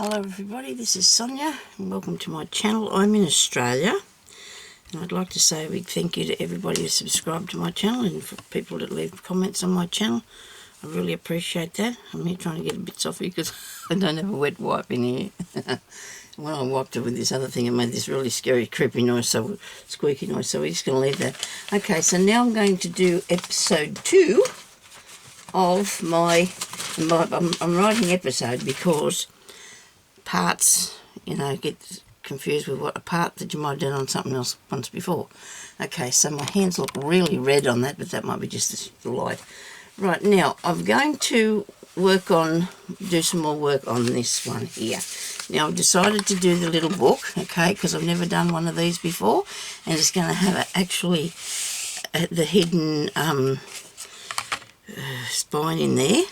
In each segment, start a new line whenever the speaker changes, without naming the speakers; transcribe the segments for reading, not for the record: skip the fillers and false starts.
Hello everybody, this is Sonia and welcome to my channel. I'm in Australia and I'd like to say a big thank you to everybody who subscribed to my channel and for people that leave comments on my channel. I really appreciate that. I'm here trying to get a bit off because I don't have a wet wipe in here. When I wiped it with this other thing, it made this really scary creepy noise, so squeaky noise, so we're just going to leave that. Okay, so now I'm going to do episode 2 of I'm writing episode because parts, get confused with what a part that you might have done on something else once before. Okay, so my hands look really red on that, but that might be just the light. Right, now I'm going to do some more work on this one here. Now I've decided to do the little book, okay, because I've never done one of these before, and it's going to have actually the hidden spine in there.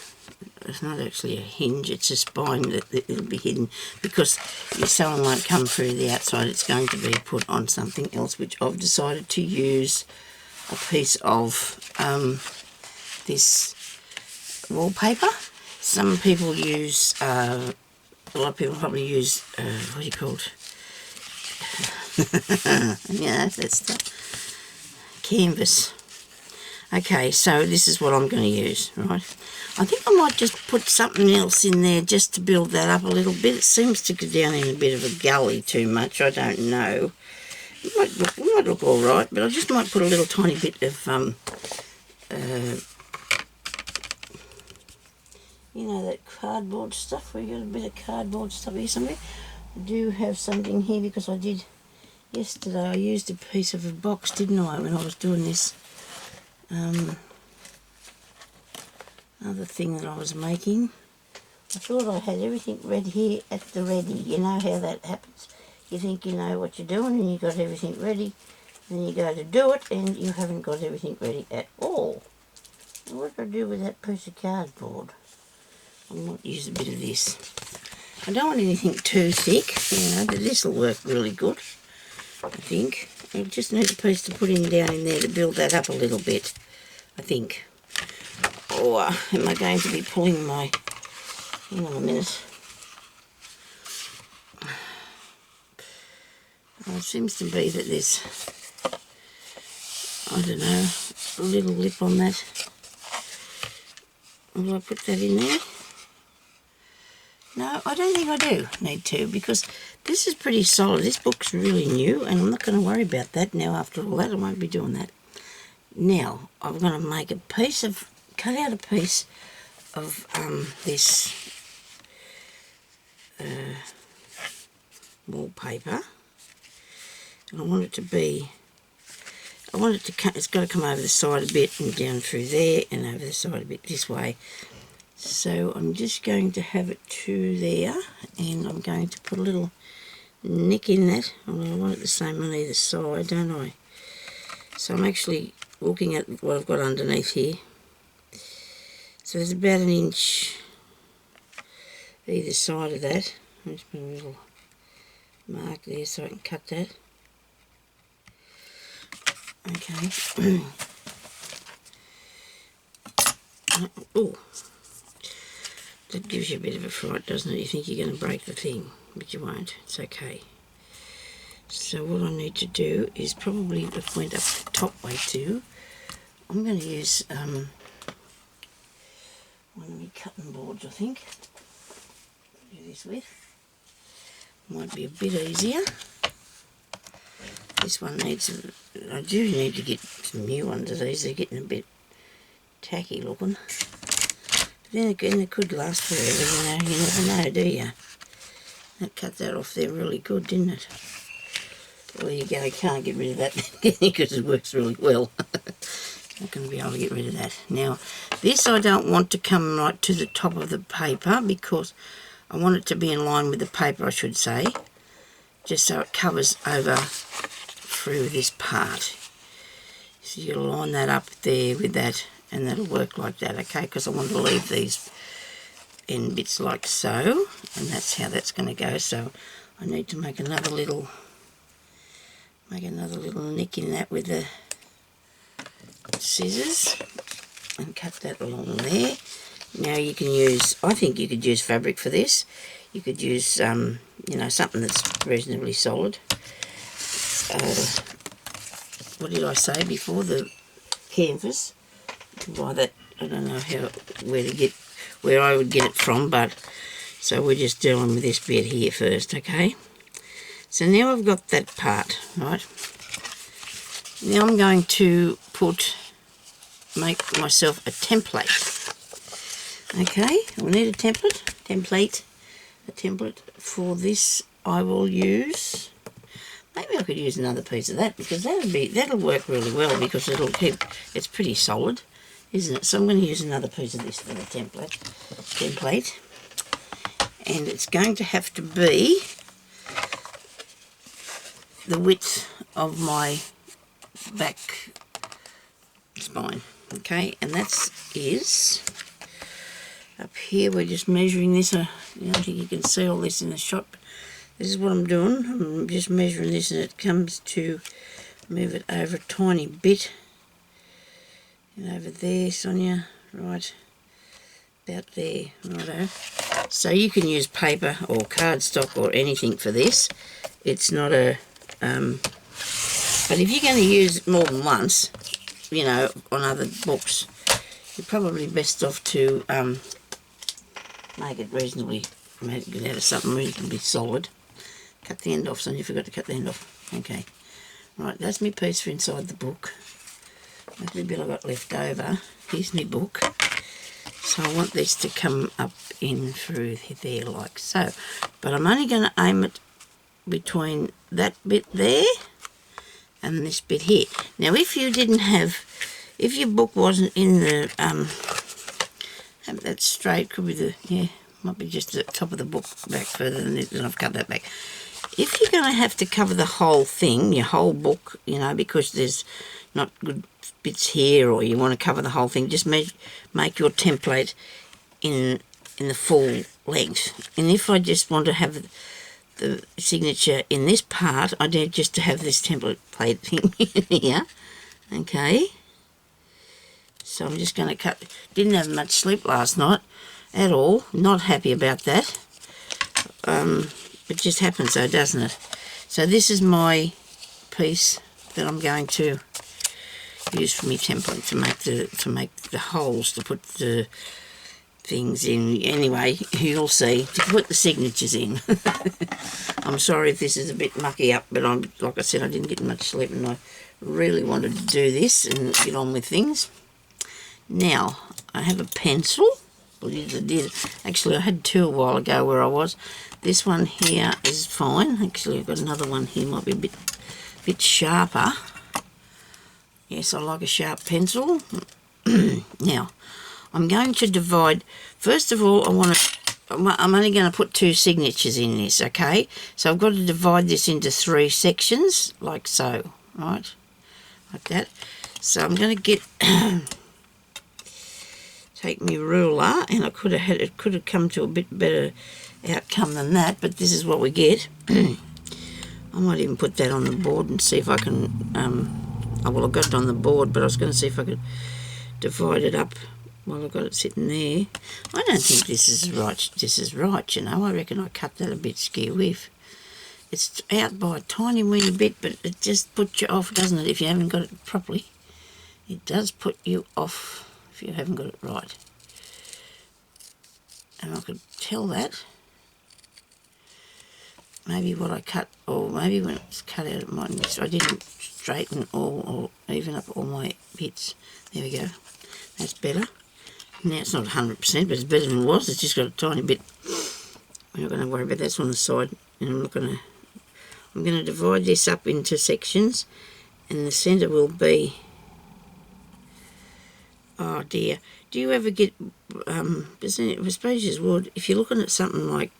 It's not actually a hinge, it's a spine that it'll be hidden because your sewing won't come through the outside. It's going to be put on something else, which I've decided to use a piece of this wallpaper. Some people use, a lot of people probably use, what do you call it? Yeah, that's the canvas. Okay, so this is what I'm going to use, right? I think I might just put something else in there just to build that up a little bit. It seems to go down in a bit of a gully too much. I don't know. It might look all right, but I just might put a little tiny bit of, that cardboard stuff. We got a bit of cardboard stuff here somewhere. I do have something here because I did yesterday. I used a piece of a box, didn't I, when I was doing this other thing that I was making. I thought I had everything ready here at the ready. You know how that happens. You think you know what you're doing and you got everything ready, and then you go to do it and you haven't got everything ready at all. Now, what do I do with that piece of cardboard? I might use a bit of this. I don't want anything too thick, but this will work really good, I think. I just need a piece to put down in there to build that up a little bit, I think. Or am I going to be pulling my... Hang on a minute. Well, it seems to be that there's, I don't know, a little lip on that. Will I put that in there? No, I don't think I do need to, because this is pretty solid. This book's really new, and I'm not going to worry about that now. After all that, I won't be doing that. Now, I'm going to make cut out a piece of this wallpaper, and I want it to be, it's got to come over the side a bit and down through there and over the side a bit this way. So I'm just going to have it to there, and I'm going to put a little nick in that. Well, I want it the same on either side, don't I? So I'm actually looking at what I've got underneath here. So there's about 1 inch either side of that. I'll just put a little mark there so I can cut that. Okay. Oh, that gives you a bit of a fright, doesn't it? You think you're going to break the thing, but you won't. It's okay. So what I need to do is probably the point up the top way too. I'm going to use one of my cutting boards, I think. Do this with. Might be a bit easier. This one needs, I do need to get some new ones of these. They're getting a bit tacky looking. But then again, it could last forever, you never know, do you? That cut that off there really good, didn't it? Well, there you go, I can't get rid of that because it works really well. Not going to be able to get rid of that. Now, this I don't want to come right to the top of the paper because I want it to be in line with the paper, I should say, just so it covers over through this part. So you'll line that up there with that, and that'll work like that, okay? Because I want to leave these in bits like so, and that's how that's going to go. So I need to make another little nick in that with the scissors and cut that along there. Now you can use, I think you could use fabric for this. You could use, you know, something that's reasonably solid. What did I say before? The canvas. Buy that. I don't know where I would get it from, but so we're just dealing with this bit here first, okay? So now I've got that part, right? Now I'm going to make myself a template. Okay, we'll need a template for this. I will use, maybe I could use another piece of that, because that'll work really well, because it's pretty solid, isn't it? So I'm going to use another piece of this for the template, and it's going to have to be the width of my back spine, okay? And that is up here. We're just measuring this. I don't think you can see all this in the shot. This is what I'm doing. I'm just measuring this, and it comes to move it over a tiny bit. And over there, Sonia, right about there, righto. So you can use paper or cardstock or anything for this. It's not a, but if you're going to use more than once, you know, on other books, you're probably best off to make it reasonably, get out of something reasonably solid. Cut the end off, Sonia, you forgot to cut the end off. Okay, right, that's my piece for inside the book. That's the bit I got left over. Here's my book. So I want this to come up in through there like so. But I'm only going to aim it between that bit there and this bit here. Now if you didn't have, if your book wasn't in the, that straight, could be the, yeah, might be just the top of the book back further than it, and I've cut that back. If you're going to have to cover the whole thing, your whole book, you know, because there's not good bits here, or you want to cover the whole thing, just make your template in the full length. And if I just want to have the signature in this part, I need just to have this template thing here. Okay. So I'm just going to cut. Didn't have much sleep last night at all. Not happy about that. It just happens though, doesn't it? So this is my piece that I'm going to use for my template to make the holes to put the things in. Anyway, you'll see, to put the signatures in. I'm sorry if this is a bit mucky up, but like I said, I didn't get much sleep and I really wanted to do this and get on with things. Now, I have a pencil. Well, I did. Actually, I had two a while ago where I was. This one here is fine. Actually, I've got another one here, might be a bit sharper. Yes, I like a sharp pencil. Now, I'm going to divide. First of all, I'm only going to put 2 signatures in this, okay? So I've got to divide this into 3 sections, like so, right? Like that. So I'm going to get take my ruler, and it could have come to a bit better outcome than that, but this is what we get. I might even put that on the board and see if I can. Oh, well, I've got it on the board, but I was going to see if I could divide it up while I've got it sitting there. I don't think this is right. This is right, you know. I reckon I cut that a bit skew-whiff. It's out by a tiny weeny bit, but it just puts you off, doesn't it, if you haven't got it properly? It does put you off if you haven't got it right. And I could tell that. Maybe what I cut, or maybe when it's cut out of mine, I didn't straighten or even up all my bits. There we go. That's better. Now it's not 100%, but it's better than it was. It's just got a tiny bit. We're not going to worry about that. That's on the side. And I'm going to divide this up into sections, and the centre will be, oh dear. Do you ever get, I suppose you would, if you're looking at something like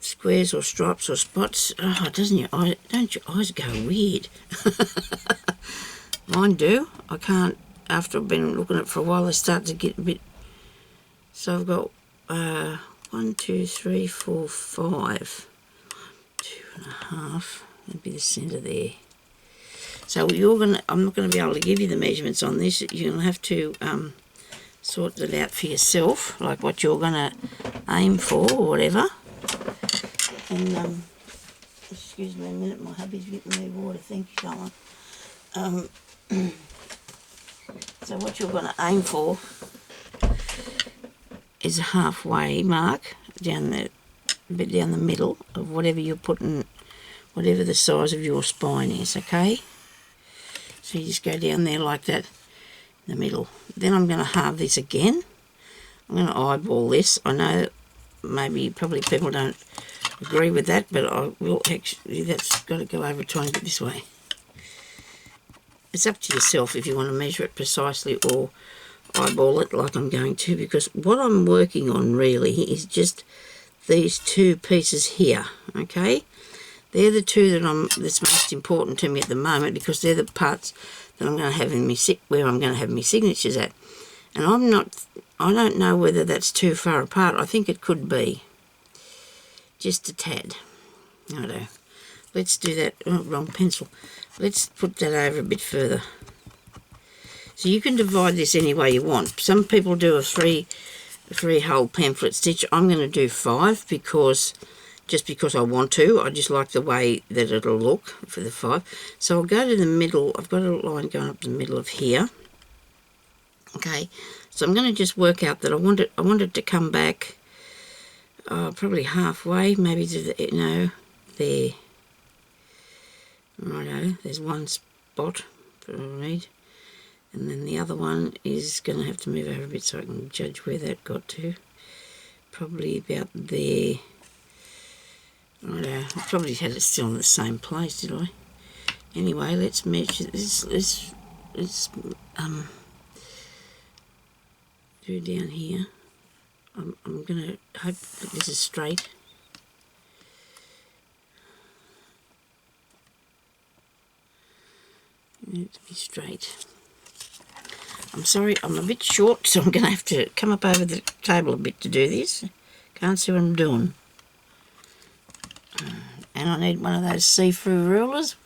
squares or stripes or spots, oh, don't your eyes go weird? Mine do. I can't, after I've been looking at it for a while, they start to get a bit. So I've got 1, 2, 3, 4, 5, 2.5. That'd be the centre there. So I'm not gonna be able to give you the measurements on this. You're gonna have to sort it out for yourself, like what you're gonna aim for or whatever. And excuse me a minute, my hubby's getting me water. Thank you, Colin. So what you're going to aim for is a halfway mark down the middle of whatever you're putting, whatever the size of your spine is, okay? So you just go down there like that in the middle. Then I'm going to halve this again. I'm going to eyeball this. I know maybe probably people don't agree with that, but I will actually, that's got to go over a tiny bit this way. It's up to yourself if you want to measure it precisely or eyeball it like I'm going to, because what I'm working on really is just these two pieces here, okay? They're the two that's most important to me at the moment, because they're the parts that I'm going to have in where I'm going to have my signatures at. And I don't know whether that's too far apart. I think it could be. Just a tad. I don't know. Let's do that. Oh, wrong pencil. Let's put that over a bit further. So you can divide this any way you want. Some people do a three-hole pamphlet stitch. I'm going to do 5 just because I want to. I just like the way that it'll look for the 5. So I'll go to the middle. I've got a line going up the middle of here. Okay. So I'm going to just work out that I want it to come back probably halfway, maybe to the, there. Righto, there's one spot that I need, and then the other one is going to have to move over a bit so I can judge where that got to. Probably about there. Righto, I probably had it still in the same place, did I? Anyway, let's measure this. Let's do down here. I'm going to hope that this is straight. Need to be straight. I'm sorry, I'm a bit short, so I'm going to have to come up over the table a bit to do this. Can't see what I'm doing. And I need one of those see-through rulers.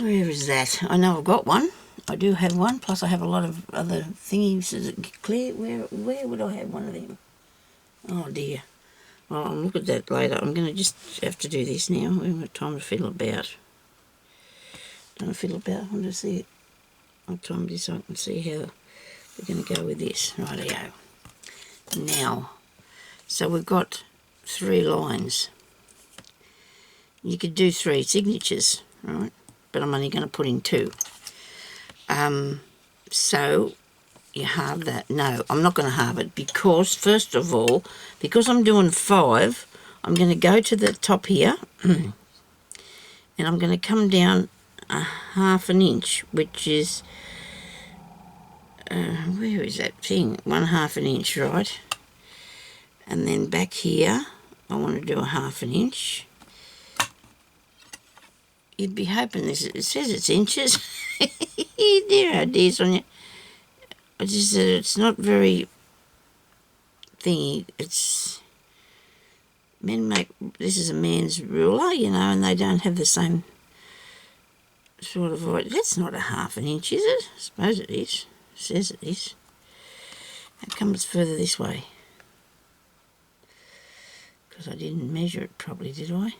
Where is that? I know I've got one. I do have one, plus I have a lot of other thingies. Is it clear? Where would I have one of them? Oh dear. Well, I'll look at that later. I'm going to just have to do this now. We haven't got time to fiddle about. Don't fiddle about. I want to see it. I'll time this so I can see how we're going to go with this. Rightio. Now, so we've got 3 lines. You could do 3 signatures, right? But I'm only going to put in 2. So you halve that. No, I'm not going to halve it because, first of all, because I'm doing 5, I'm going to go to the top here and I'm going to come down a half an inch, which is where is that thing? 1/2 an inch, right? And then back here I want to do a half an inch. You'd be hoping this, it says it's inches. Dear oh dear, Sonia. I just said it's not very thingy. It's men make, this is a man's ruler, and they don't have the same sort of, that's not a half an inch, is it? I suppose it is. It says it is. How come it's further this way? Because I didn't measure it properly, did I?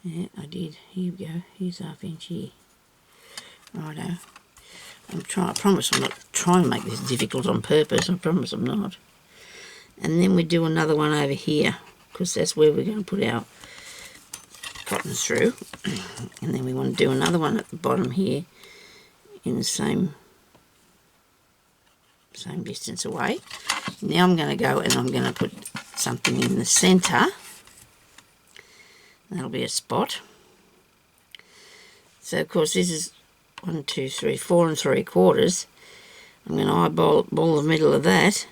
Yeah, I did. Here we go. Here's half inch here. Righto. I promise I'm not trying to make this difficult on purpose. I promise I'm not. And then we do another one over here, because that's where we're going to put our cotton through. And then we want to do another one at the bottom here in the same distance away. Now I'm going to go and I'm going to put something in the centre. That'll be a spot. So of course this is 1, 2, 3, 4 3/4. I'm going to eyeball the middle of that.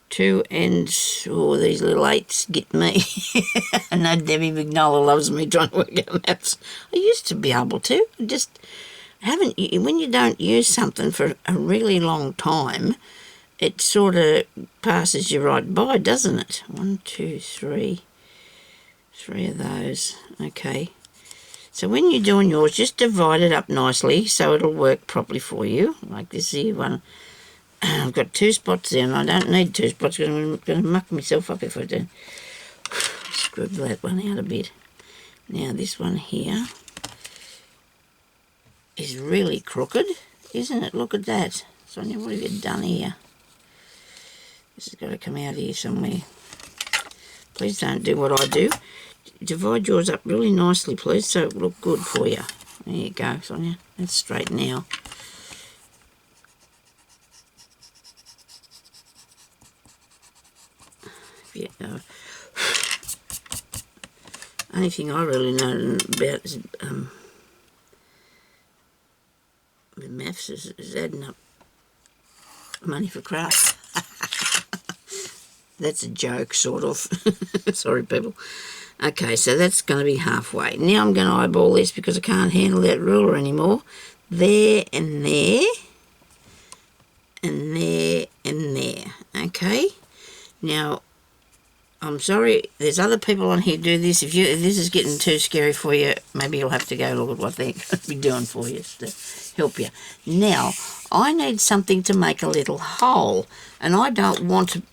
2 ends. Oh, these little 8s get me. I know Debbie McNullah loves me trying to work out maps. I used to be able to. I just haven't. When you don't use something for a really long time, it sort of passes you right by, doesn't it? 1, 2, 3. 3 of those. Okay. So when you're doing yours, just divide it up nicely so it'll work properly for you. Like this here one. I've got 2 spots there, and I don't need 2 spots because I'm going to muck myself up if I do. Scrub that one out a bit. Now this one here is really crooked, isn't it? Look at that. Sonia, what have you done here? This has got to come out here somewhere. Please don't do what I do. Divide yours up really nicely, please, so it will look good for you. There you go, Sonia. That's straight now. Yeah. Only thing I really know about is the maths is adding up money for craft. That's a joke, sort of. Sorry, people. Okay, so that's going to be halfway. Now I'm going to eyeball this because I can't handle that ruler anymore. There and there. And there and there. Okay? Now, I'm sorry, there's other people on here do this. If this is getting too scary for you, maybe you'll have to go look at what they're going to be doing for you to help you. Now, I need something to make a little hole, and I don't want to...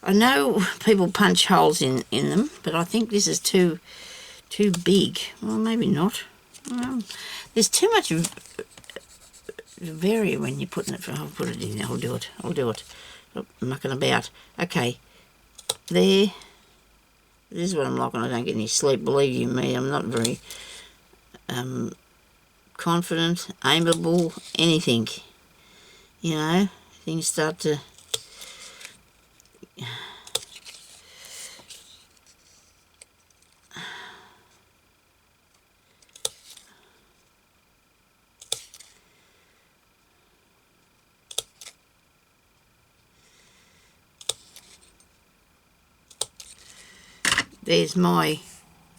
I know people punch holes in them, but I think this is too big. Well, maybe not. There's too much vary when you're putting it... I'll put it in there. I'll do it. Stop mucking about. Okay. There. This is what I'm like when I don't get any sleep. Believe you me, I'm not very confident, aimable, anything. You know, things start to... There's my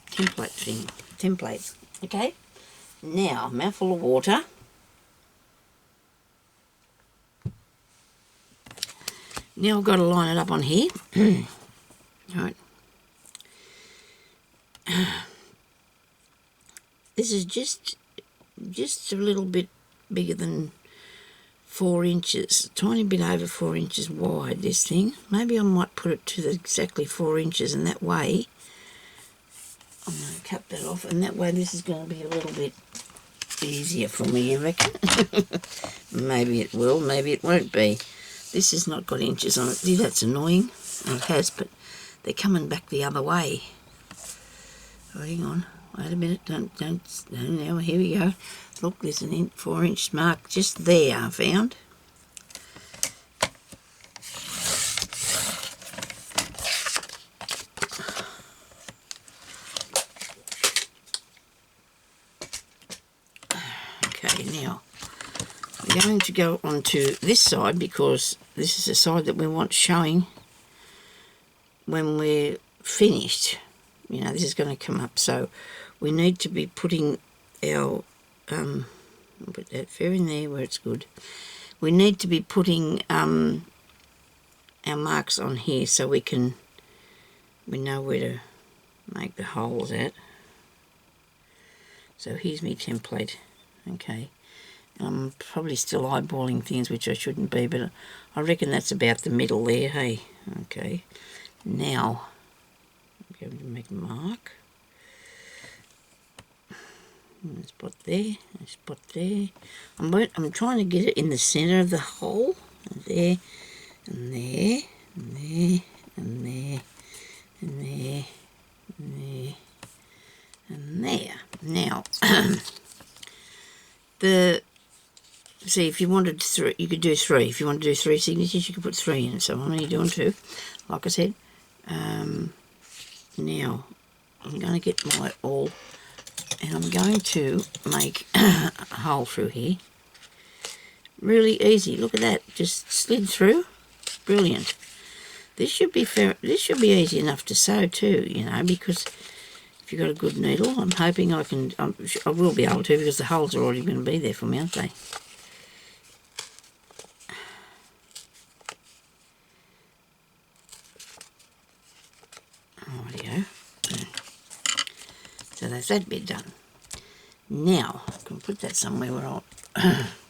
template. Okay, now mouthful of water. Now I've got to line it up on here. Right. This is just a little bit bigger than 4 inches, a tiny bit over 4 inches wide, this thing. Maybe I might put it to exactly 4 inches, and that way I'm going to cut that off, and that way this is going to be a little bit easier for me, you reckon? Maybe it will, maybe it won't be. This has not got inches on it. See, that's annoying. It has, but they're coming back the other way. Oh, hang on. Wait a minute. Don't. Now, here we go. Look, there's an 4-inch mark just there, I found. Okay, now I'm going to go onto this side because this is the side that we want showing when we're finished. You know, this is going to come up, so we need to be putting our I'll put that fair in there where it's good. We need to be putting our marks on here so we know where to make the holes at. So here's my template. Okay, I'm probably still eyeballing things which I shouldn't be, but I reckon that's about the middle there. Hey, okay. Now I'm going to make a mark. A spot there, a spot there. I'm trying to get it in the centre of the hole. There, and there, and there, and there, and there, and there, and there. Now, see, if you wanted 3, you could do 3. If you want to do 3 signatures, you could put 3 in. So I'm only doing 2, like I said. Now, I'm going to get my all... And I'm going to make a hole through here. Really easy. Look at that. Just slid through. Brilliant. This should be fair. This should be easy enough to sew too, you know, because if you've got a good needle, I'm hoping I can. I will be able to because the holes are already going to be there for me, aren't they? Rightio. So that's that bit done. Now, I can put that somewhere where I'll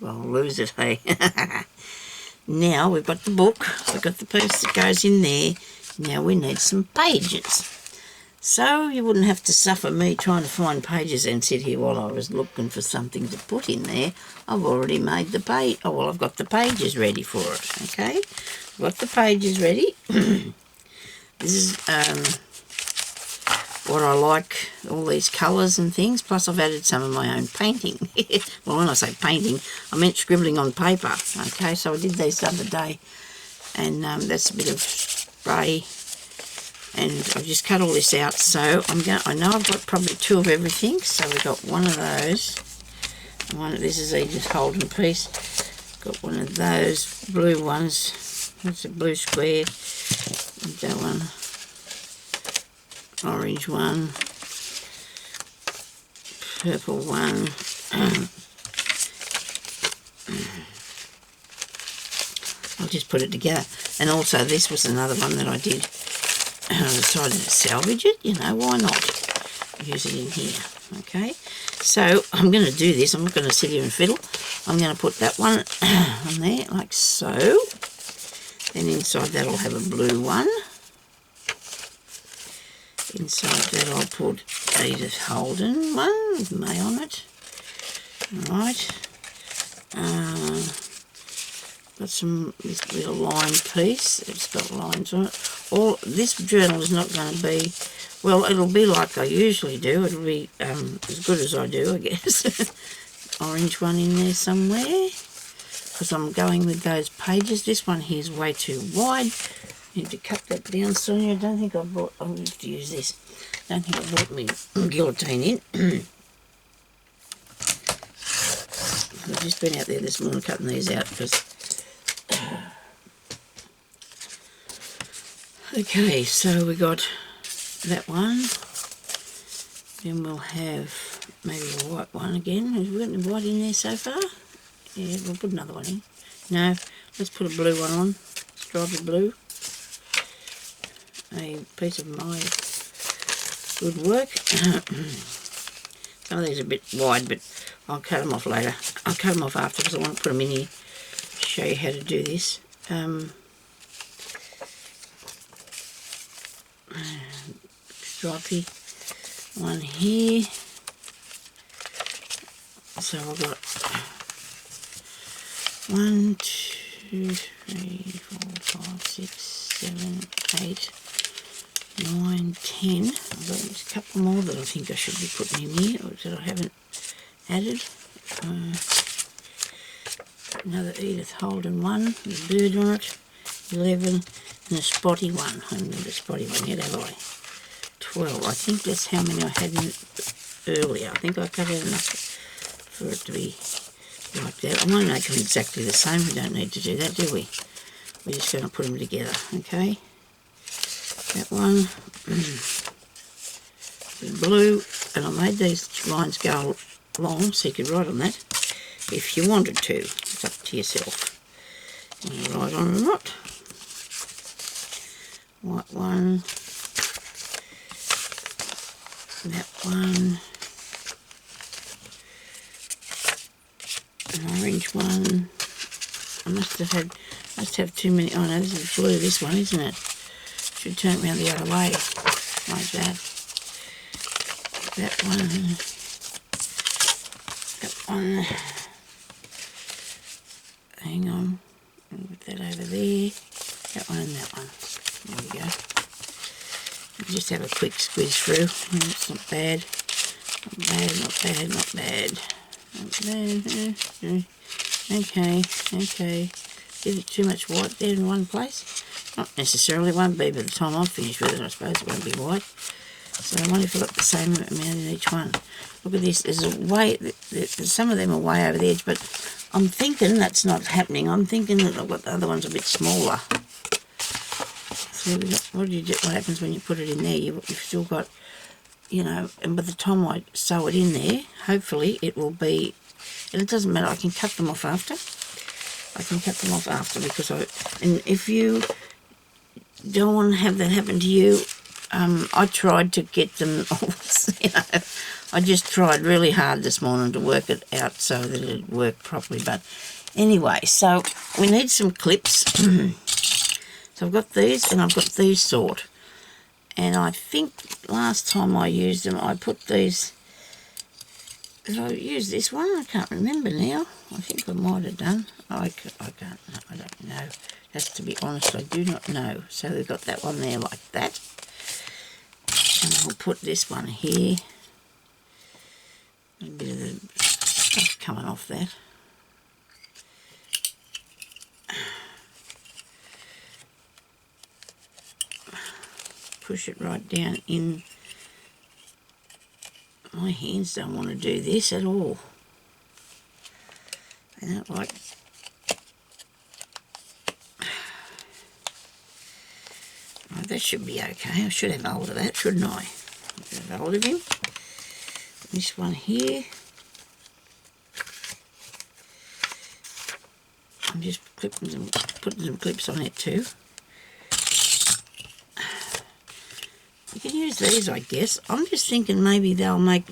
lose it, hey. Now we've got the book, we've got the piece that goes in there. Now we need some pages. So you wouldn't have to suffer me trying to find pages and sit here while I was looking for something to put in there. I've already made the page. Oh, well, I've got the pages ready for it, okay? I've got the pages ready. This is what I like, all these colours and things, plus I've added some of my own painting. Well, when I say painting, I meant scribbling on paper, okay? So I did these the other day, and that's a bit of spray, and I've just cut all this out. So I know I've got probably 2 of everything, so we've got one of those. This is Edith Holden piece. Got one of those blue ones. That's a blue square. And that one. Orange one, purple one, I'll just put it together. And also this was another one that I did. I decided to salvage it, you know, why not use it in here, okay? So I'm going to do this, I'm not going to sit here and fiddle. I'm going to put that one on there like so. Then inside that I'll have a blue one. Inside that I'll put Edith Holden one with May on it. Alright. Got this little line piece. It's got lines on it. This journal is not going to be, well, it'll be like I usually do. It'll be as good as I do, I guess. Orange one in there somewhere. Because I'm going with those pages. This one here is way too wide. Need to cut that down, Sonya. I don't think I brought, I'll have to use this. I don't think I brought my guillotine in. I've just been out there this morning cutting these out because... Okay, so we got that one. Then we'll have maybe a white one again. Have we got any white in there so far? Yeah, we'll put another one in. No, let's put a blue one on. Stripy blue. A piece of my good work. Some of these are a bit wide, but I'll cut them off later. I'll cut them off after because I want to put them in here to show you how to do this. Stripy one here. So I've got 1, 2, 3, 4, 5, 6, 7, 8, 9, 10. I've got just a couple more that I think I should be putting in here, or that I haven't added. Another Edith Holden one with a bird on it. 11, and a spotty one. I haven't got a spotty one yet, have I? 12. I think that's how many I had in earlier. I think I cut out enough for it to be like that. I won't make them exactly the same. We don't need to do that, do we? We're just going to put them together, okay? That one. The blue. And I made these lines go long so you could write on that if you wanted to. It's up to yourself. You write on or not. White one. That one. An orange one. I must have too many. Oh no, this is blue, this one, isn't it? Should turn it around the other way. Like that. That one. That one. Hang on. I'll put that over there. That one and that one. There we go. Just have a quick squeeze through. It's not bad. Not bad, not bad, not bad. Not bad. Okay, okay. Is it too much white there in one place? Not necessarily. It won't be by the time I'm finished with it, I suppose. It won't be white. So I wonder if I've got the same amount in each one. Look at this. There's a way, some of them are way over the edge, but I'm thinking that's not happening. I'm thinking that I've got the other ones a bit smaller. So what happens when you put it in there? You've still got, you know, and by the time I sew it in there, hopefully it will be, and it doesn't matter, I can cut them off after. I can cut them off after because and if you don't want to have that happen to you, I tried to get them, you know, I just tried really hard this morning to work it out so that it'd work properly, but Anyway, so we need some clips. So I've got these and I've got these sort. And I think last time I used them, I put these... Did I use this one? I can't remember now. I think I might have done. I can't, I don't know. Just to be honest, I do not know. So we've got that one there like that. And I'll put this one here. A bit of the stuff coming off that. Push it right down in. My hands don't want to do this at all. They don't like. Oh, that should be okay. I should have hold of that, shouldn't I? Have hold of him. This one here. I'm just putting some clips on it too. You can use these, I guess. I'm just thinking maybe they'll make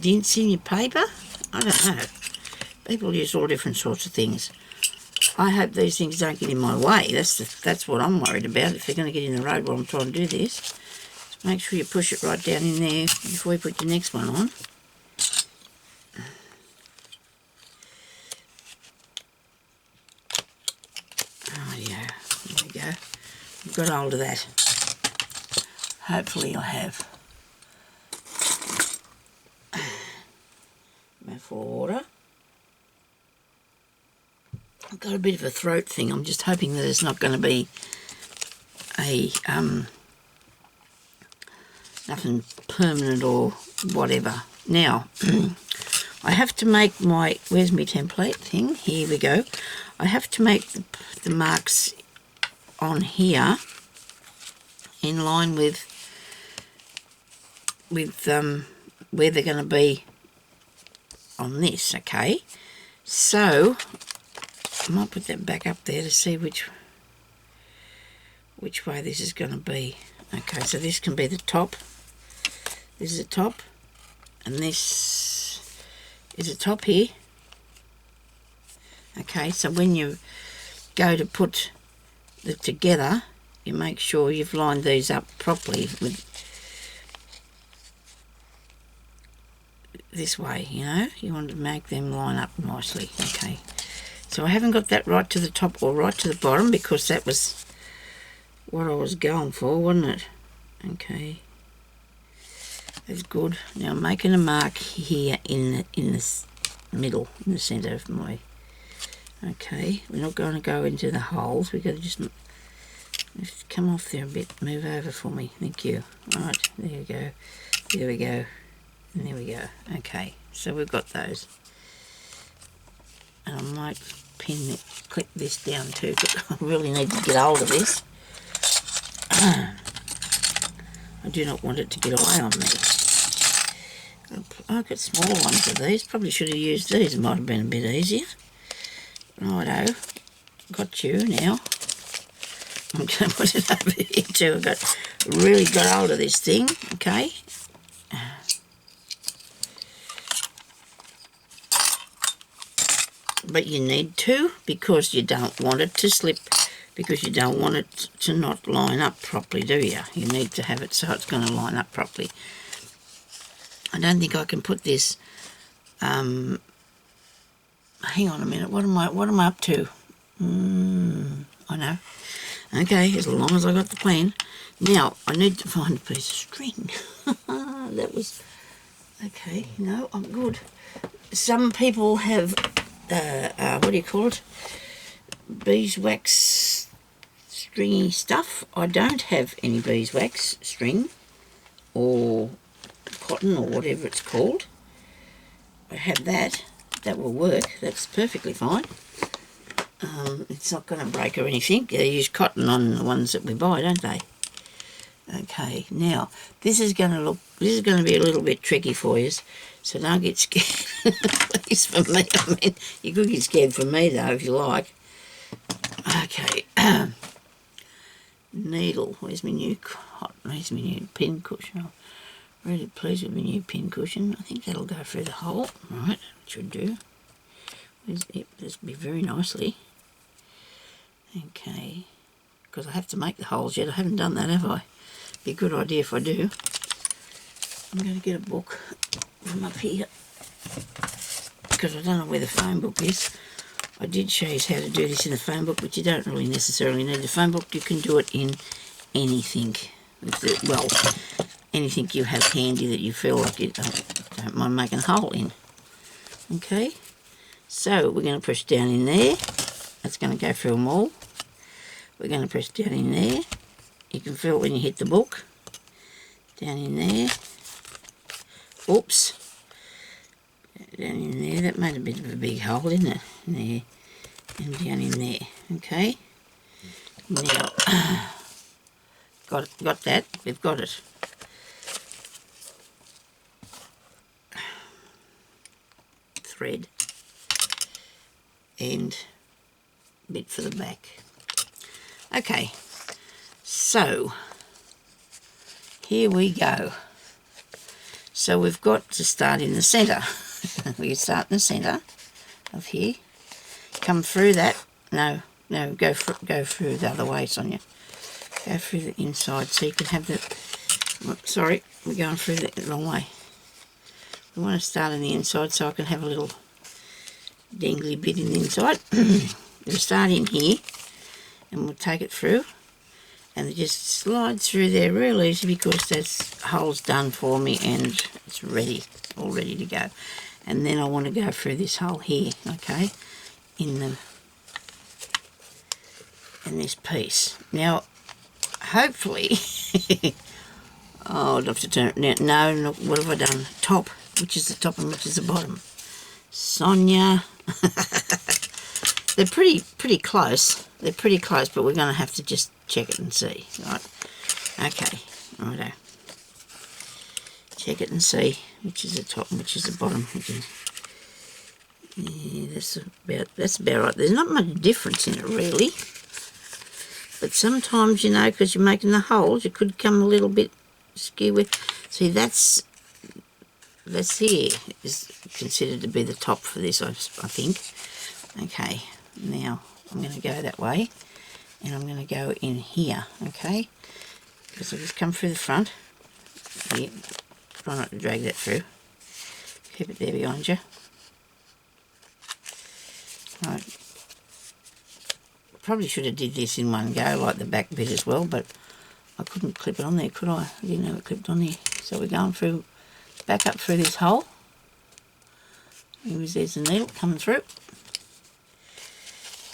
dents in your paper. I don't know. People use all different sorts of things. I hope these things don't get in my way. That's what I'm worried about, if they're going to get in the road while I'm trying to do this. Just make sure you push it right down in there before you put your next one on. Oh yeah, there we go. I've got hold of that. Hopefully I have. Mouthful of water. I've got a bit of a throat thing. I'm just hoping that it's not going to be a nothing permanent or whatever. Now, I have to make my, where's my template thing? Here we go. I have to make the marks on here in line with where they're going to be on this, okay? So I might put that back up there to see which way this is going to be. Okay, so this can be the top. This is the top, and this is the top here. Okay, so when you go to put it together, you make sure you've lined these up properly with this way, you know. You want to make them line up nicely. Okay, so I haven't got that right to the top or right to the bottom because that was what I was going for, wasn't it? Okay, that's good. Now I'm making a mark here in this middle, in the centre of my. Okay, we're not going to go into the holes. We've got to just come off there a bit. Move over for me. Thank you. Right, there we go. There we go. And there we go. Okay, so we've got those. And I might clip this down too, because I really need to get hold of this. I do not want it to get away on me. I've got smaller ones of these. Probably should have used these. It might have been a bit easier. Righto. Got you now. I'm going to put it over here too. I've really got hold of this thing. Okay. But you need to, because you don't want it to slip, because you don't want it to not line up properly, do you? You need to have it so it's going to line up properly. I don't think I can put this. Hang on a minute. What am I up to? I know. Okay, as long as I got the plan. Now I need to find a piece of string. That was okay. No, I'm good. Some people have what do you call it? Beeswax stringy stuff. I don't have any beeswax string or cotton or whatever it's called. I have that. That will work. That's perfectly fine. It's not going to break or anything. They use cotton on the ones that we buy, don't they? Okay, now this is going to be a little bit tricky for you, so don't get scared. Please, for me. I mean, you could get scared for me though if you like. Okay, needle. Where's my new cotton? Where's my new pin cushion? I'm really pleased with my new pin cushion. I think that'll go through the hole. Right, it should do. This will be very nicely. Okay, because I have to make the holes yet. I haven't done that, have I? Be a good idea if I do. I'm going to get a book from up here, because I don't know where the phone book is. I did show you how to do this in the phone book, but you don't really necessarily need the phone book. You can do it in anything. Well, anything you have handy that you feel like you don't mind making a hole in. Okay, so we're going to push down in there. That's going to go through them all. We're going to press down in there. You can feel it when you hit the book. Down in there. Oops. Down in there. That made a bit of a big hole, didn't it? In there. And down in there. Okay. Now, got that. We've got it. Thread. And bit for the back. Okay, so here we go. So we've got to start in the centre. We start in the centre of here. Come through that. No, go through the other way, Sonia. Go through the inside so you can have the. Sorry, we're going through the wrong way. We want to start on the inside so I can have a little dangly bit in the inside. We'll start in here. And we'll take it through, and it just slides through there real easy because that hole's done for me and it's ready, all ready to go. And then I want to go through this hole here, okay, in this piece. Now, hopefully, oh, I'd have to turn it now. No, what have I done? Top, which is the top and which is the bottom. Sonya. They're pretty close. They're pretty close, but we're going to have to just check it and see. Right? Okay. Righto. Check it and see which is the top and which is the bottom. Yeah, that's about right. There's not much difference in it really, but sometimes, you know, because you're making the holes, it could come a little bit skew with. See, that's here is considered to be the top for this, I think. Okay. Now I'm going to go that way, and I'm going to go in here, okay, because I'll just come through the front here. Try not to drag that through, keep it there behind you. Right. Probably should have did this in one go, like the back bit as well, but I couldn't clip it on there, could I? I didn't have it clipped on there. So we're going through, back up through this hole. There's the needle coming through.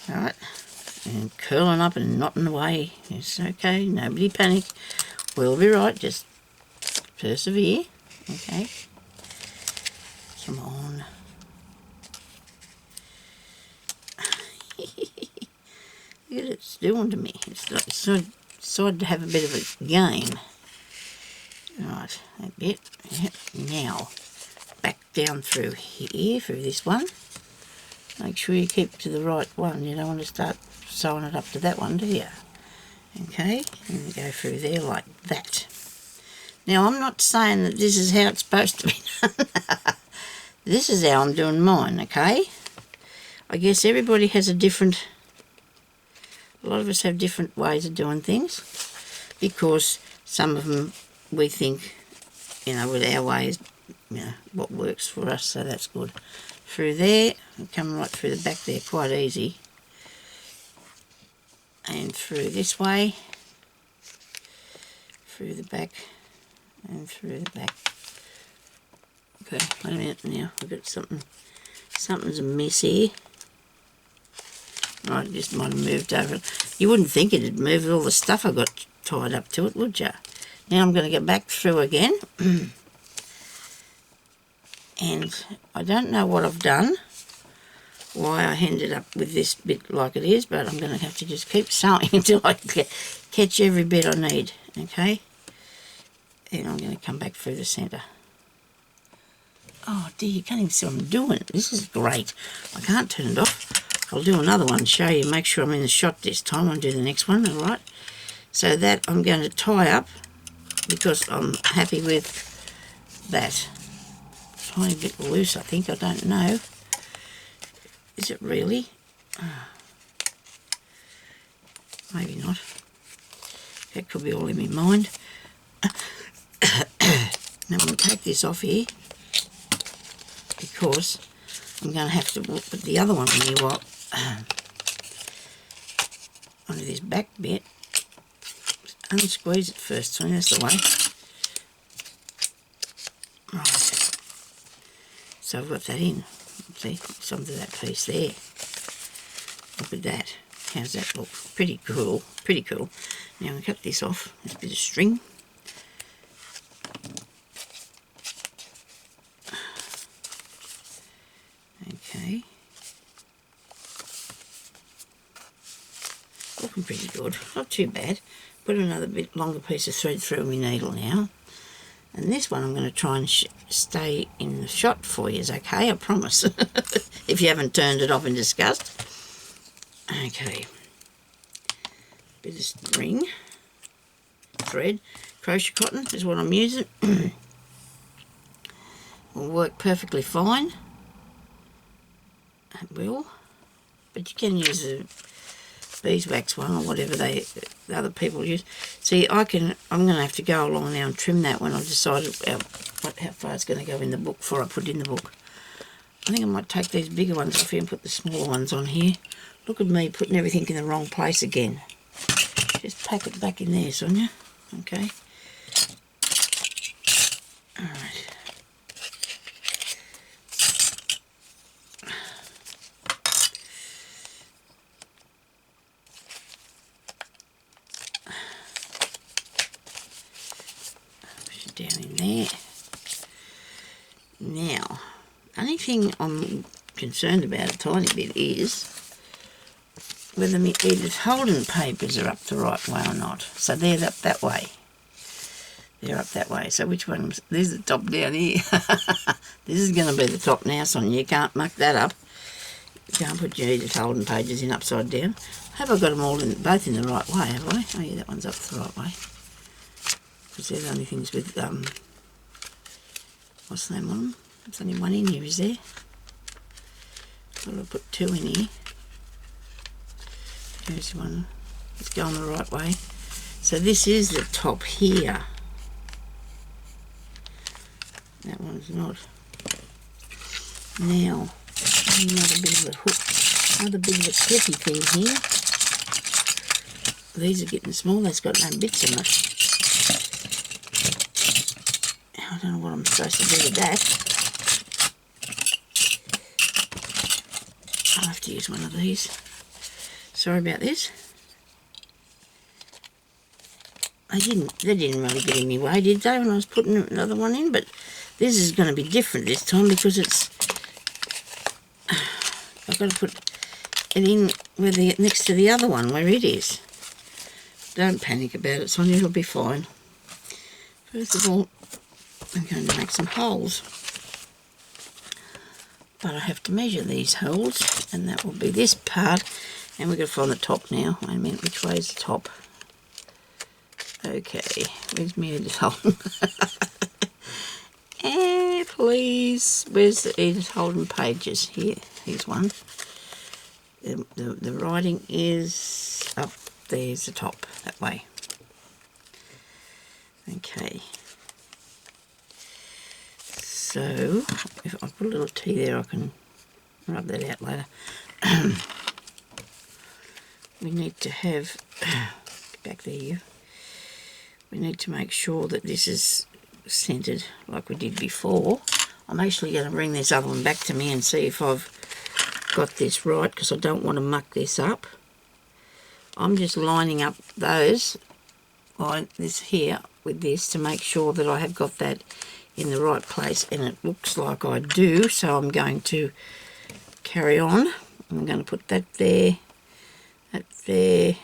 Alright, and curling up and knotting away. It's okay, nobody panic. We'll be right, just persevere. Okay. Come on. Look at it's doing to me. It's like decided to have a bit of a game. Right, that bit. Yep. Now, back down through here, through this one. Make sure you keep to the right one. You don't want to start sewing it up to that one, do you? Okay, and we go through there like that. Now, I'm not saying that this is how it's supposed to be done. This is how I'm doing mine, okay? I guess everybody has a lot of us have different ways of doing things, because some of them we think, you know, with our ways, you know, what works for us, so that's good. Through there, and come right through the back there, quite easy. And through this way, through the back, and through the back. Okay, wait a minute now, I've got something's amiss here. Right, just might have moved over. You wouldn't think it'd move all the stuff I got tied up to it, would you? Now I'm going to get back through again. And I don't know what I've done, why I ended up with this bit like it is, but I'm going to have to just keep sewing until I catch every bit I need, okay? And I'm going to come back through the centre. Oh dear, you can't even see what I'm doing. This is great. I can't turn it off. I'll do another one, show you, make sure I'm in the shot this time. I'll do the next one, alright? So that I'm going to tie up, because I'm happy with that. Tiny bit loose, I think, I don't know. Is it really? Maybe not. That could be all in my mind. Now I'm going to take this off here because I'm going to have to put the other one here onto this back bit. Unsqueeze it first, so that's the way. Right. So I've got that in. See, it's onto that piece there. Look at that. How's that look? Pretty cool. Pretty cool. Now I'm going to cut this off. There's a bit of string. Okay. Looking pretty good. Not too bad. Put another bit longer piece of thread through my needle now. And this one I'm going to try and stay in the shot for you, okay? I promise. If you haven't turned it off in disgust. Okay. Bit of string. Thread. Crochet cotton is what I'm using. Will work perfectly fine. It will. But you can use a beeswax one or whatever the other people use. See, I'm going to have to go along now and trim that when I've decided how far it's going to go in the book before I put it in the book. I think I might take these bigger ones off here and put the smaller ones on here. Look at me putting everything in the wrong place again. Just pack it back in there, Sonia. Okay. Alright. Push it down in there. Now, only thing I'm concerned about a tiny bit is whether my Edith Holden papers are up the right way or not. So they're up that way. They're up that way. So which one? There's the top down here. This is going to be the top now, Sonia. You can't muck that up. You can't put your Edith Holden pages in upside down. Have I got them all both in the right way, have I? Oh yeah, that one's up the right way. Because they're the only things with, what's the name on them? There's only one in here, is there? I'll put two in here. There's one. It's going the right way. So this is the top here. That one's not. Now, another bit of a hook, another bit of a clippy thing here. These are getting small. That's got no bits in it. I don't know what I'm supposed to do with that. I'll have to use one of these. Sorry about this. They didn't really get in my way, did they, when I was putting another one in? But this is going to be different this time because it's... I've got to put it in with next to the other one where it is. Don't panic about it, Sonia, it'll be fine. First of all, I'm going to make some holes. But I have to measure these holes, and that will be this part. And we're going to find the top now. Wait a minute, which way is the top? Okay, where's my Edith Holden? Please, where's the Edith Holden pages? Here, here's one. The writing is up, there's the top, that way. Okay. So, if I put a little T there, I can rub that out later. We need to have, back there, we need to make sure that this is centered like we did before. I'm actually going to bring this other one back to me and see if I've got this right, because I don't want to muck this up. I'm just lining up those, like this here, with this to make sure that I have got that in the right place, and it looks like I do, so I'm going to carry on. I'm going to put that there, that there,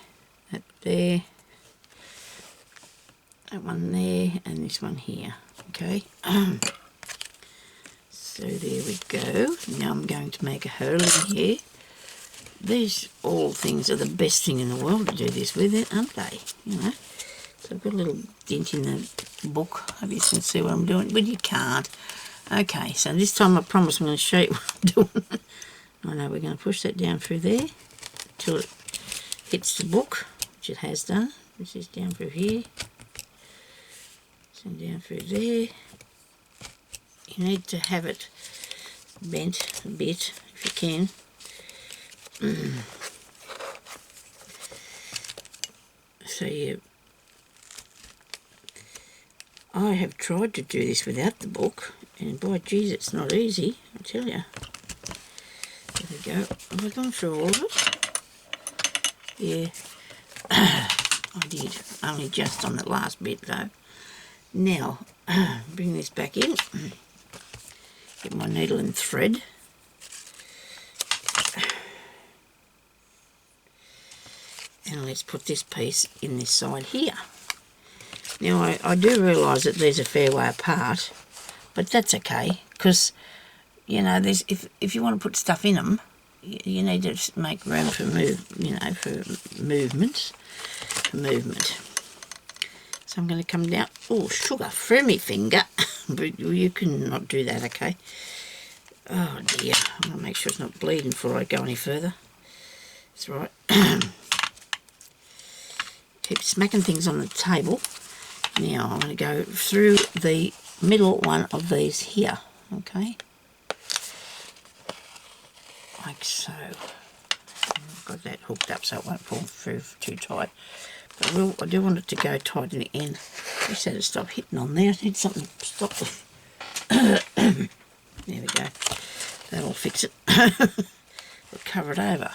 that there, that one there, and this one here. Okay, so there we go. Now I'm going to make a hole in here. These all things are the best thing in the world to do this with, it, aren't they? You know. So I've got a little dent in the book. Hope you can see what I'm doing, but you can't. Okay, so this time I promise I'm going to show you what I'm doing. I know we're going to push that down through there till it hits the book, which it has done. This is down through here, and down through there. You need to have it bent a bit if you can. So I have tried to do this without the book, and by geez, it's not easy, I tell you. There we go. Have I gone through all of it? Yeah, I did. Only just on the last bit though. Now, bring this back in. Get my needle and thread. And let's put this piece in this side here. Now I do realise that these are a fair way apart, but that's okay, because you know, there's if you want to put stuff in them, you need to make room for movement. So I'm going to come down. Oh, sugar through me finger, but you can not do that, okay? Oh dear, I'm going to make sure it's not bleeding before I go any further. That's right. Keep smacking things on the table. Now I'm going to go through the middle one of these here, okay? Like so. I've got that hooked up so it won't pull through too tight. But I do want it to go tight in the end. Just had to stop hitting on there. I need something to stop the... There we go. That'll fix it. We'll cover it over.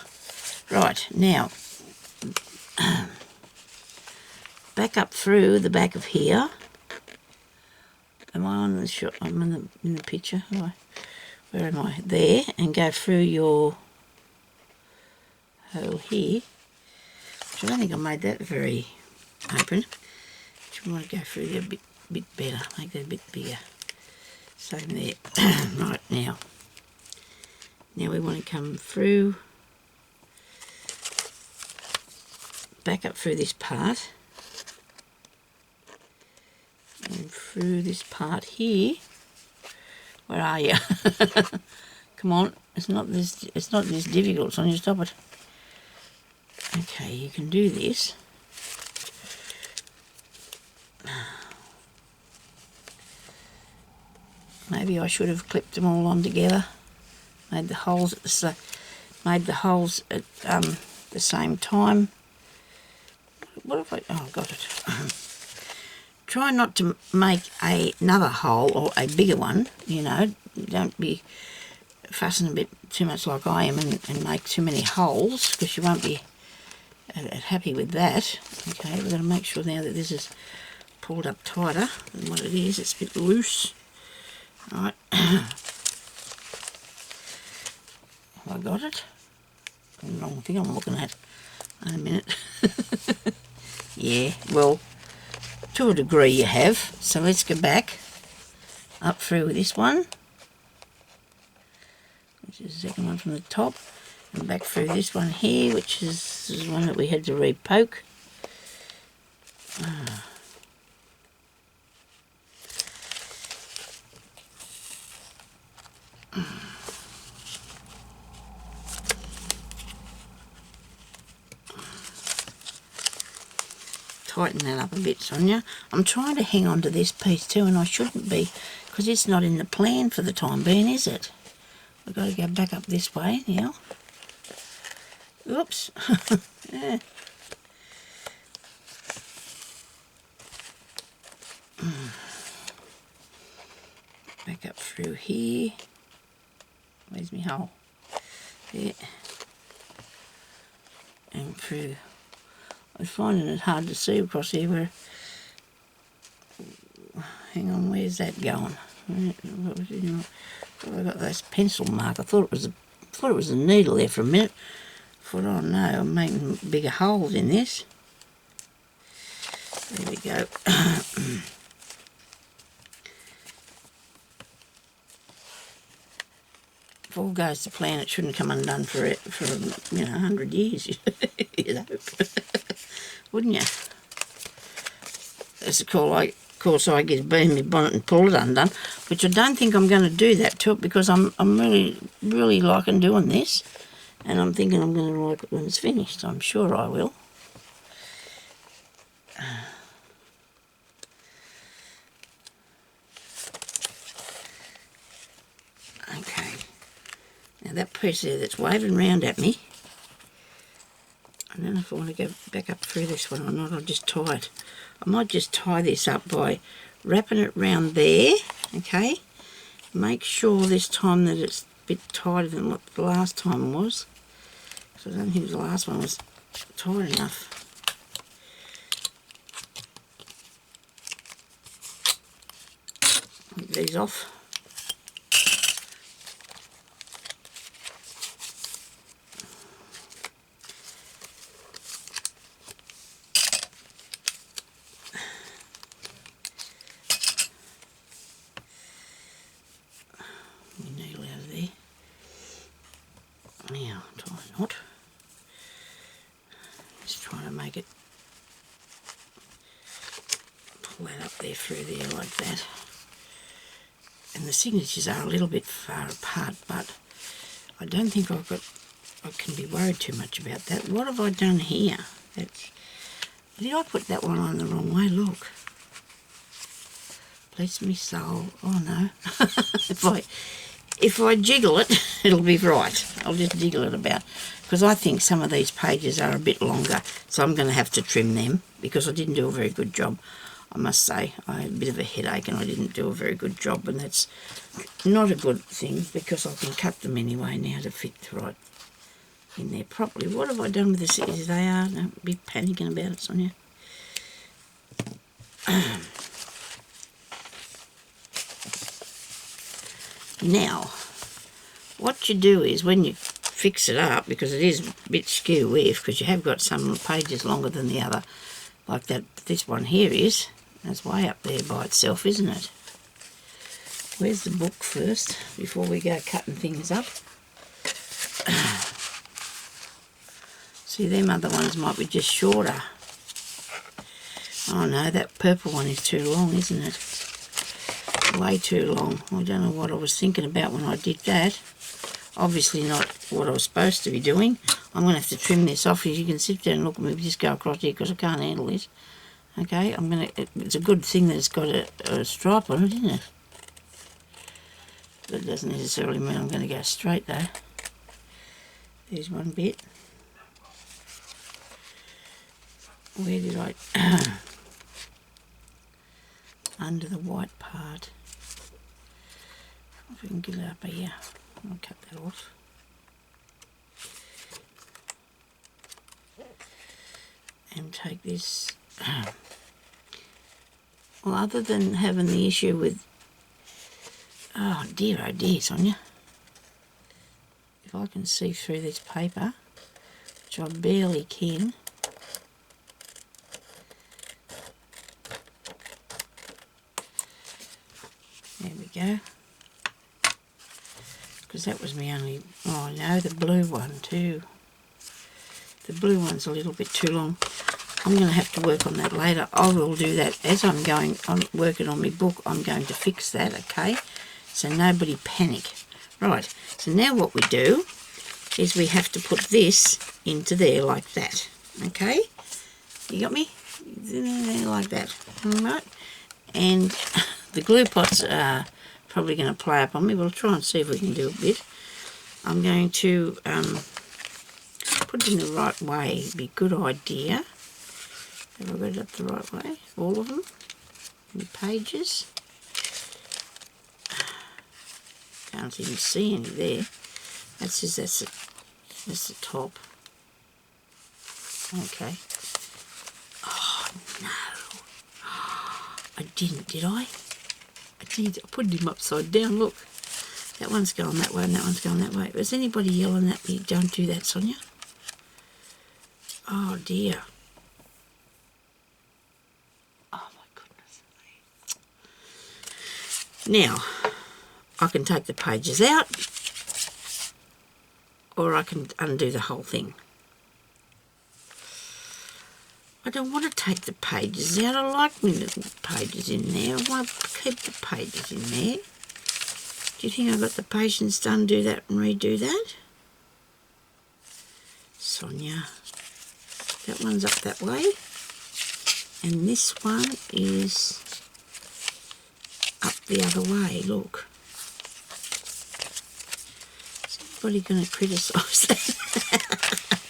Right, now... back up through the back of here. Am I on the shot? I'm in the picture. Where am I? There, and go through your hole here. Which I don't think I made that very open. But you want to go through there a bit better, make that a bit bigger. Same there. Right, now we want to come through, back up through this part. And through this part here. Where are you? Come on, it's not this difficult, Sonya, stop it. Okay, you can do this. Maybe I should have clipped them all on together. Made the holes at the same time. What have I? Oh, got it. Try not to make another hole or a bigger one, you know. Don't be fussing a bit too much like I am and make too many holes, because you won't be happy with that. Okay, we're going to make sure now that this is pulled up tighter than what it is. It's a bit loose. All right. Have I got it? The wrong thing I'm looking at. Wait a minute. Yeah, well, to a degree you have. So let's go back up through this one, which is the second one from the top, and back through this one here, which is the one that we had to re-poke. Tighten that up a bit, Sonya. I'm trying to hang on to this piece too, and I shouldn't be, because it's not in the plan for the time being, is it? We've got to go back up this way now. Oops. Yeah. Back up through here. Where's my hole? There. And through. I was finding it hard to see across here where... Hang on, where's that going? I got this pencil mark. I thought it was a needle there for a minute. I thought, oh no, I'm making bigger holes in this. There we go. If all goes to plan, it shouldn't come undone for 100 years. You'd hope. Wouldn't you? That's the call. Of course, I get being my bonnet and pull it undone. which I don't think I'm going to do that to it because I'm really liking doing this, and I'm thinking I'm going to like it when it's finished. I'm sure I will. Okay, now that piece there that's waving round at me, I don't know if I want to go back up through this one or not. I'll just tie it. I might just tie this up by wrapping it round there, okay? Make sure this time that it's a bit tighter than what the last time was, because I don't think the last one was tight enough. Get these off. Needle out of there. Now, tie a knot. Just trying to make it pull that up there through there like that. And the signatures are a little bit far apart, but I don't think I can be worried too much about that. What have I done here? Did I put that one on the wrong way? Look. Bless me soul. Oh no. If I jiggle it, it'll be right. I'll just jiggle it about. Because I think some of these pages are a bit longer, so I'm going to have to trim them because I didn't do a very good job. I must say, I had a bit of a headache and I didn't do a very good job, and that's not a good thing because I can cut them anyway now to fit right in there properly. What have I done with this? They are, don't be panicking about it, Sonia. Now, what you do is when you fix it up, because it is a bit skew-if, because you have got some pages longer than the other, like that. This one here is. That's way up there by itself, isn't it? Where's the book first, before we go cutting things up? See, them other ones might be just shorter. Oh no, that purple one is too long, isn't it? Way too long. I don't know what I was thinking about when I did that. Obviously not what I was supposed to be doing. I'm going to have to trim this off. As you can sit there and look at me just go across here because I can't handle this. Okay, it's a good thing that it's got a stripe on it, isn't it? That doesn't necessarily mean I'm going to go straight though. There's one bit. Where did I... under the white part. If we can get it up here. I'll cut that off. And take this... well, other than having the issue with... oh dear, Sonia. If I can see through this paper, which I barely can... there we go. Because that was my only... oh no, the blue one too. The blue one's a little bit too long. I'm going to have to work on that later. I will do that as I'm working on my book. I'm going to fix that, okay? So nobody panic. Right, so now what we do is we have to put this into there like that, okay? You got me? There like that, all right? And the glue pots are probably going to play up on me. We'll try and see if we can do a bit. I'm going to put it in the right way. It'd be a good idea. Have I got it up the right way? All of them? The pages? Can't even see any there. That's the top. Okay. Oh no. I didn't, did I? I did. I put him upside down, look. That one's going that way and that one's going that way. Was anybody yelling at me? Don't do that, Sonia. Oh dear. Oh my goodness. Now, I can take the pages out, or I can undo the whole thing. I don't want to take the pages out. I like my little pages in there. I want to keep the pages in there. Do you think I've got the patience to undo that and redo that? Sonya. That one's up that way. And this one is up the other way, look. Is anybody going to criticise that?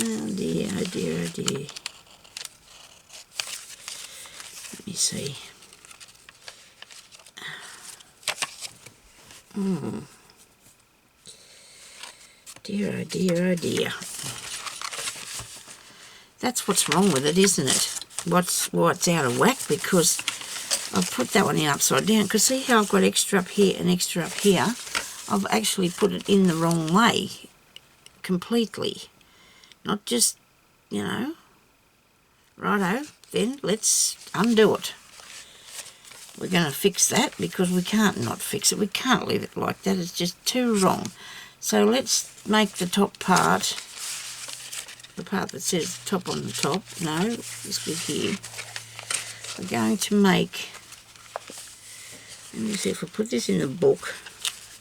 Oh dear, oh dear, oh dear. Let me see. Dear, oh dear, oh dear. That's what's wrong with it, isn't it? What's out of whack, because I've put that one in upside down. Because see how I've got extra up here and extra up here? I've actually put it in the wrong way completely. Not just, you know. Righto, then let's undo it. We're going to fix that because we can't not fix it. We can't leave it like that. It's just too wrong. So let's make the top part, the part that says top on the top. No, this bit here. We're going to make, let me see if we put this in the book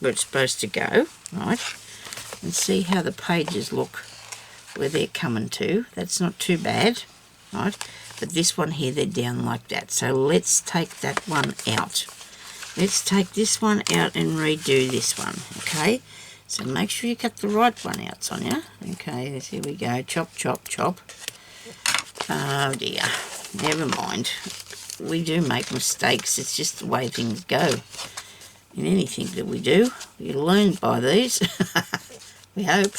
where it's supposed to go, right? And see how the pages look where they're coming to. That's not too bad, right? But this one here, they're down like that. So let's take that one out. Let's take this one out and redo this one, okay? So make sure you cut the right one out, Sonya. Okay, here we go. Chop, chop, chop. Oh dear. Never mind. We do make mistakes. It's just the way things go. In anything that we do, we learn by these. We hope.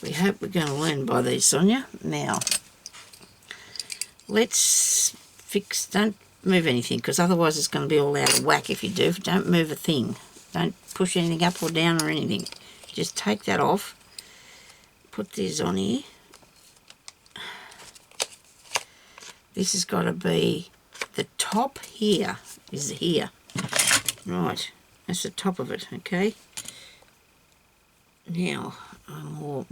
We hope we're going to learn by these, Sonya. Now, let's fix, don't move anything, because otherwise it's going to be all out of whack if you do. Don't move a thing. Don't push anything up or down or anything. Just take that off. Put this on here. This has got to be, the top here is here. Right, that's the top of it, okay? Now, more